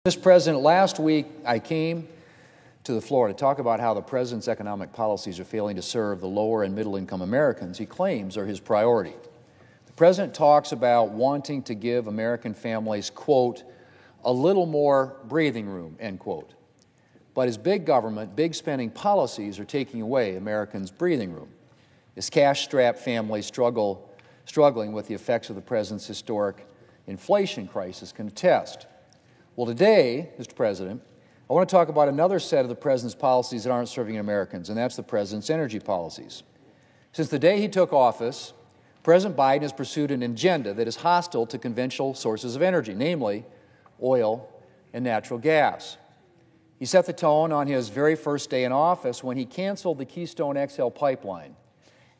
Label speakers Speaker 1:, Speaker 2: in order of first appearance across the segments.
Speaker 1: Mr. President, last week I came to the floor to talk about how the President's economic policies are failing to serve the lower and middle-income Americans he claims are his priority. The President talks about wanting to give American families, quote, a little more breathing room, end quote. But his big government, big spending policies are taking away Americans' breathing room. His cash-strapped families struggling with the effects of the President's historic inflation crisis can attest. Well, today, Mr. President, I want to talk about another set of the President's policies that aren't serving Americans, and that's the President's energy policies. Since the day he took office, President Biden has pursued an agenda that is hostile to conventional sources of energy, namely oil and natural gas. He set the tone on his very first day in office when he canceled the Keystone XL pipeline,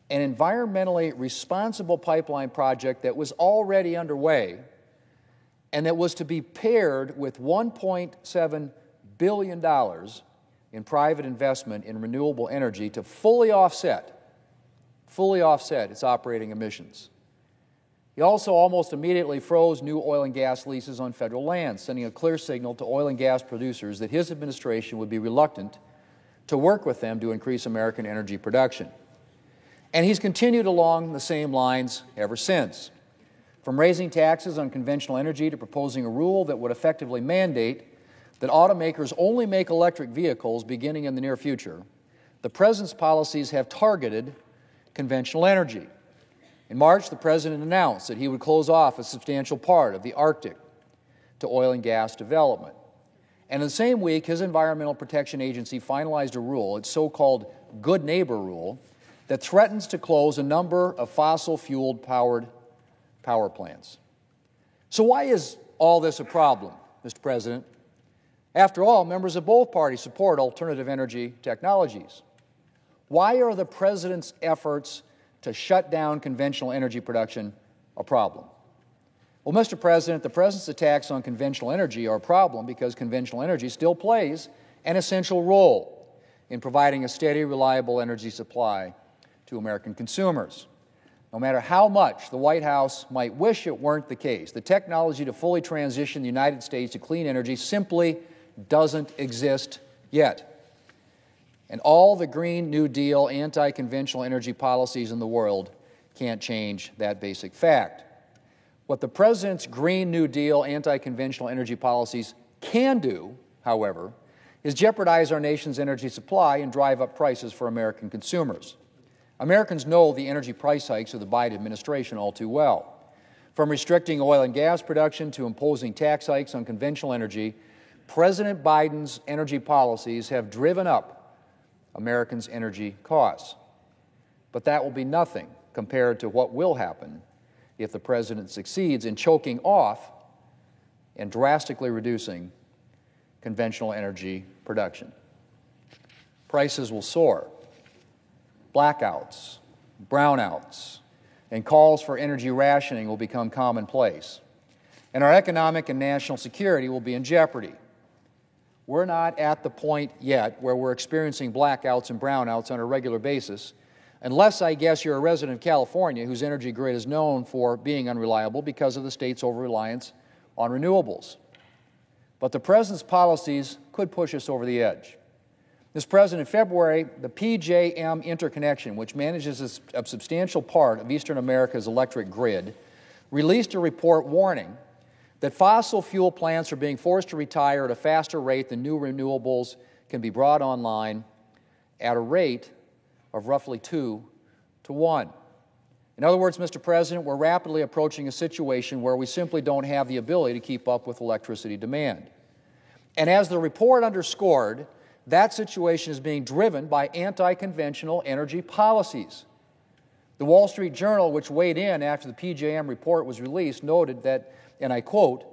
Speaker 1: an environmentally responsible pipeline project that was already underway and that was to be paired with $1.7 billion in private investment in renewable energy to fully offset its operating emissions. He also almost immediately froze new oil and gas leases on federal land, sending a clear signal to oil and gas producers that his administration would be reluctant to work with them to increase American energy production. And he's continued along the same lines ever since. From raising taxes on conventional energy to proposing a rule that would effectively mandate that automakers only make electric vehicles beginning in the near future, the President's policies have targeted conventional energy. In March, the President announced that he would close off a substantial part of the Arctic to oil and gas development. And in the same week, his Environmental Protection Agency finalized a rule, its so-called Good Neighbor Rule, that threatens to close a number of fossil-fueled power plants. So why is all this a problem, Mr. President? After all, members of both parties support alternative energy technologies. Why are the President's efforts to shut down conventional energy production a problem? Well, Mr. President, the President's attacks on conventional energy are a problem because conventional energy still plays an essential role in providing a steady, reliable energy supply to American consumers. No matter how much the White House might wish it weren't the case, the technology to fully transition the United States to clean energy simply doesn't exist yet. And all the Green New Deal anti-conventional energy policies in the world can't change that basic fact. What the President's Green New Deal anti-conventional energy policies can do, however, is jeopardize our nation's energy supply and drive up prices for American consumers. Americans know the energy price hikes of the Biden administration all too well. From restricting oil and gas production to imposing tax hikes on conventional energy, President Biden's energy policies have driven up Americans' energy costs. But that will be nothing compared to what will happen if the President succeeds in choking off and drastically reducing conventional energy production. Prices will soar. Blackouts, brownouts, and calls for energy rationing will become commonplace. And our economic and national security will be in jeopardy. We're not at the point yet where we're experiencing blackouts and brownouts on a regular basis, unless I guess you're a resident of California whose energy grid is known for being unreliable because of the state's over-reliance on renewables. But the President's policies could push us over the edge. Mr. President, in February, the PJM interconnection, which manages a substantial part of Eastern America's electric grid, released a report warning that fossil fuel plants are being forced to retire at a faster rate than new renewables can be brought online at a rate of roughly 2 to 1. In other words, Mr. President, we're rapidly approaching a situation where we simply don't have the ability to keep up with electricity demand. And as the report underscored, that situation is being driven by anti-conventional energy policies. The Wall Street Journal, which weighed in after the PJM report was released, noted that, and I quote,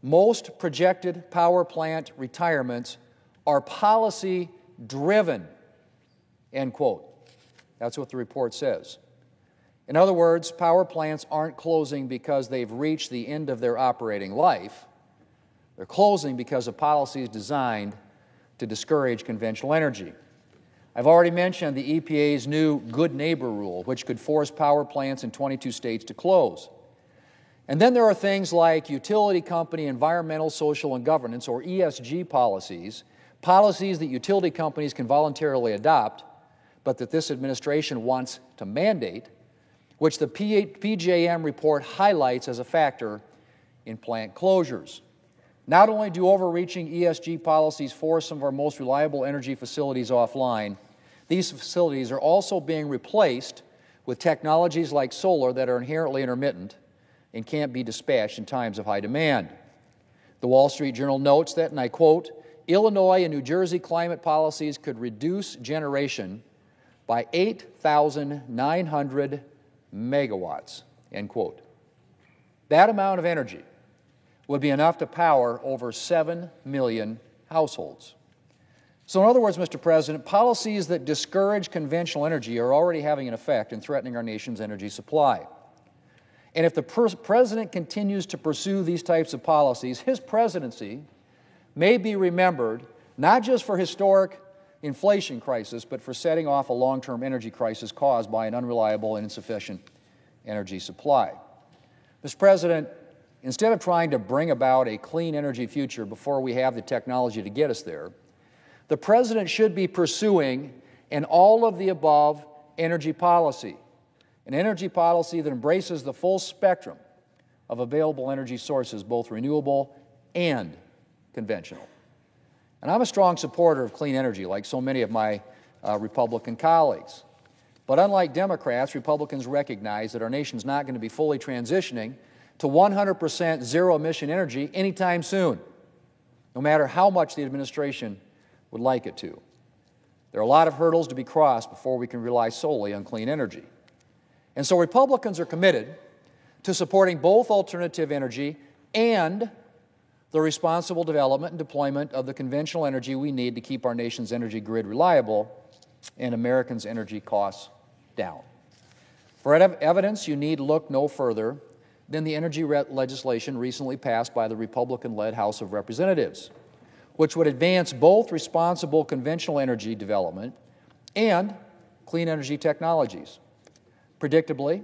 Speaker 1: "Most projected power plant retirements are policy-driven," end quote. That's what the report says. In other words, power plants aren't closing because they've reached the end of their operating life. They're closing because of policies designed to discourage conventional energy. I've already mentioned the EPA's new Good Neighbor Rule, which could force power plants in 22 states to close. And then there are things like utility company environmental, social, and governance, or ESG policies, policies that utility companies can voluntarily adopt, but that this administration wants to mandate, which the PJM report highlights as a factor in plant closures. Not only do overreaching ESG policies force some of our most reliable energy facilities offline, these facilities are also being replaced with technologies like solar that are inherently intermittent and can't be dispatched in times of high demand. The Wall Street Journal notes that, and I quote, Illinois and New Jersey climate policies could reduce generation by 8,900 megawatts, end quote. That amount of energy would be enough to power over 7 million households. So in other words, Mr. President, policies that discourage conventional energy are already having an effect in threatening our nation's energy supply. And if the President continues to pursue these types of policies, his presidency may be remembered not just for historic inflation crisis, but for setting off a long-term energy crisis caused by an unreliable and insufficient energy supply. Mr. President, instead of trying to bring about a clean energy future before we have the technology to get us there, the President should be pursuing an all-of-the-above energy policy, an energy policy that embraces the full spectrum of available energy sources, both renewable and conventional. And I'm a strong supporter of clean energy, like so many of my Republican colleagues. But unlike Democrats, Republicans recognize that our nation's not going to be fully transitioning to 100% zero-emission energy anytime soon, no matter how much the administration would like it to. There are a lot of hurdles to be crossed before we can rely solely on clean energy. And so Republicans are committed to supporting both alternative energy and the responsible development and deployment of the conventional energy we need to keep our nation's energy grid reliable and Americans' energy costs down. For evidence, you need look no further than the energy legislation recently passed by the Republican-led House of Representatives, which would advance both responsible conventional energy development and clean energy technologies. Predictably,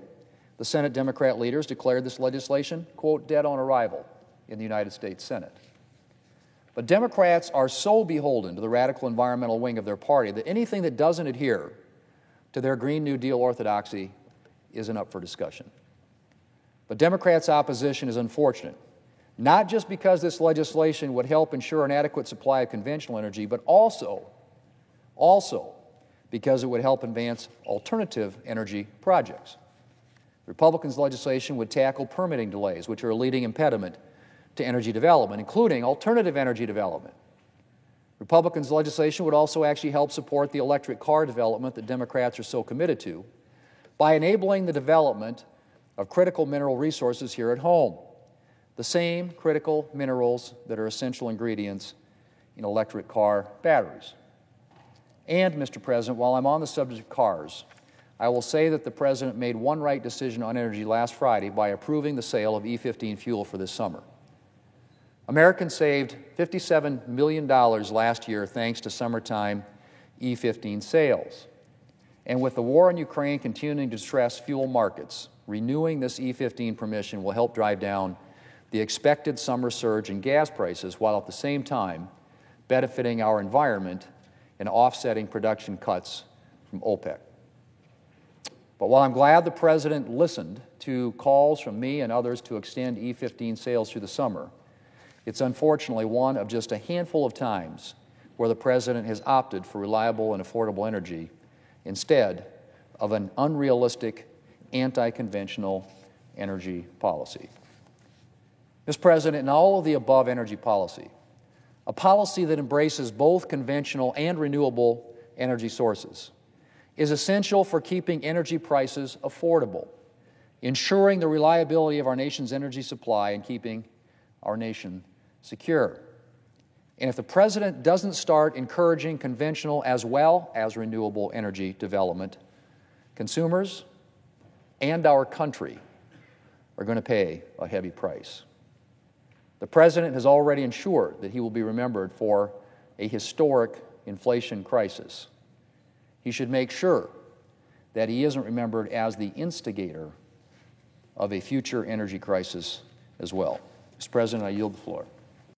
Speaker 1: the Senate Democrat leaders declared this legislation, quote, dead on arrival in the United States Senate. But Democrats are so beholden to the radical environmental wing of their party that anything that doesn't adhere to their Green New Deal orthodoxy isn't up for discussion. But Democrats' opposition is unfortunate, not just because this legislation would help ensure an adequate supply of conventional energy, but also because it would help advance alternative energy projects. Republicans' legislation would tackle permitting delays, which are a leading impediment to energy development, including alternative energy development. Republicans' legislation would also actually help support the electric car development that Democrats are so committed to by enabling the development of critical mineral resources here at home, the same critical minerals that are essential ingredients in electric car batteries. And, Mr. President, while I'm on the subject of cars, I will say that the President made one right decision on energy last Friday by approving the sale of E15 fuel for this summer. Americans saved $57 million last year thanks to summertime E15 sales. And with the war in Ukraine continuing to stress fuel markets, renewing this E15 permission will help drive down the expected summer surge in gas prices while at the same time benefiting our environment and offsetting production cuts from OPEC. But while I'm glad the President listened to calls from me and others to extend E15 sales through the summer, it's unfortunately one of just a handful of times where the President has opted for reliable and affordable energy instead of an unrealistic, anti-conventional energy policy. Mr. President, in all of the above energy policy, a policy that embraces both conventional and renewable energy sources is essential for keeping energy prices affordable, ensuring the reliability of our nation's energy supply, and keeping our nation secure. And if the President doesn't start encouraging conventional as well as renewable energy development, consumers and our country are going to pay a heavy price. The President has already ensured that he will be remembered for a historic inflation crisis. He should make sure that he isn't remembered as the instigator of a future energy crisis as well. Mr. President, I yield the floor.